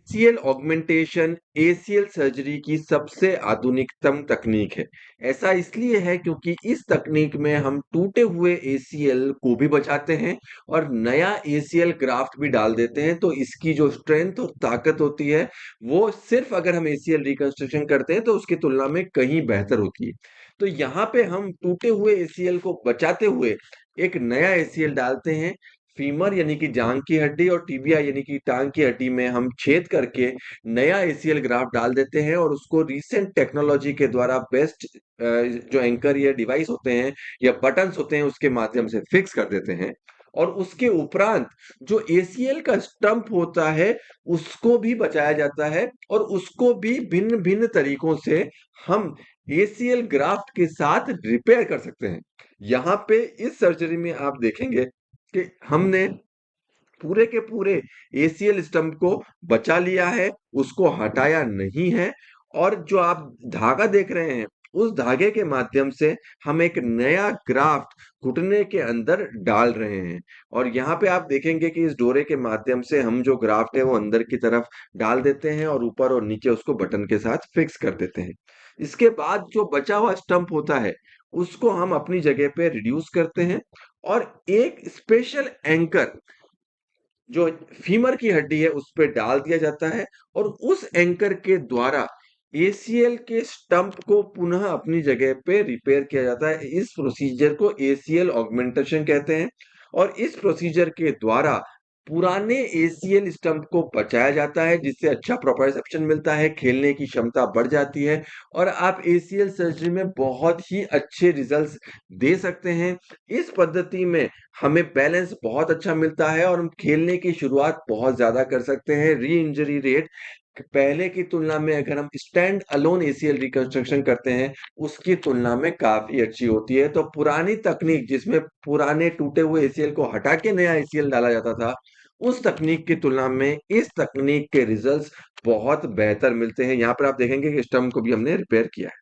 ACL augmentation ACL surgery की सबसे आधुनिकतम तकनीक है। ऐसा इसलिए है क्योंकि इस तकनीक में हम टूटे हुए एसीएल को भी बचाते हैं और नया एसीएल ग्राफ्ट भी डाल देते हैं। तो इसकी जो स्ट्रेंथ और ताकत होती है, वो सिर्फ अगर हम एसीएल रिकंस्ट्रक्शन करते हैं तो उसकी तुलना में कहीं बेहतर होती है। तो यहाँ पे हम टूटे हुए एसीएल को बचाते हुए एक नया एसीएल डालते हैं। फीमर यानी कि जांग की हड्डी और टिबिया यानी कि टांग की हड्डी में हम छेद करके नया एसीएल ग्राफ्ट डाल देते हैं और उसको रिसेंट टेक्नोलॉजी के द्वारा बेस्ट जो एंकर या डिवाइस होते हैं या बटन्स होते हैं उसके माध्यम से फिक्स कर देते हैं। और उसके उपरांत जो एसीएल का स्टंप होता है उसको भी बचाया जाता है और उसको भी भिन्न भिन्न तरीकों से हम एसीएल ग्राफ्ट के साथ रिपेयर कर सकते हैं। यहाँ पे इस सर्जरी में आप देखेंगे कि हमने पूरे के पूरे एसीएल स्टंप को बचा लिया है, उसको हटाया नहीं है। और जो आप धागा देख रहे हैं, उस धागे के माध्यम से हम एक नया ग्राफ्ट घुटने के अंदर डाल रहे हैं। और यहाँ पे आप देखेंगे कि इस डोरे के माध्यम से हम जो ग्राफ्ट है वो अंदर की तरफ डाल देते हैं और ऊपर और नीचे उसको बटन के साथ फिक्स कर देते हैं। इसके बाद जो बचा हुआ स्टंप होता है, उसको हम अपनी जगह पे रिड्यूस करते हैं और एक स्पेशल एंकर जो फीमर की हड्डी है उस पे डाल दिया जाता है और उस एंकर के द्वारा एसीएल के स्टंप को पुनः अपनी जगह पे रिपेयर किया जाता है। इस प्रोसीजर को एसीएल ऑगमेंटेशन कहते हैं और इस प्रोसीजर के द्वारा पुराने एसीएल स्टंप को बचाया जाता है, जिससे अच्छा प्रोप्रायोसेप्शन मिलता है, खेलने की क्षमता बढ़ जाती है और आप एसीएल सर्जरी में बहुत ही अच्छे रिजल्ट्स दे सकते हैं। इस पद्धति में हमें बैलेंस बहुत अच्छा मिलता है और हम खेलने की शुरुआत बहुत ज्यादा कर सकते हैं। री इंजरी रेट पहले की तुलना में अगर हम स्टैंड अलोन एसीएल रिकंस्ट्रक्शन करते हैं उसकी तुलना में काफी अच्छी होती है। तो पुरानी तकनीक जिसमें पुराने टूटे हुए एसीएल को हटा के नया एसीएल डाला जाता था, उस तकनीक की तुलना में इस तकनीक के रिजल्ट्स बहुत बेहतर मिलते हैं। यहाँ पर आप देखेंगे कि स्टम्प को भी हमने रिपेयर किया है।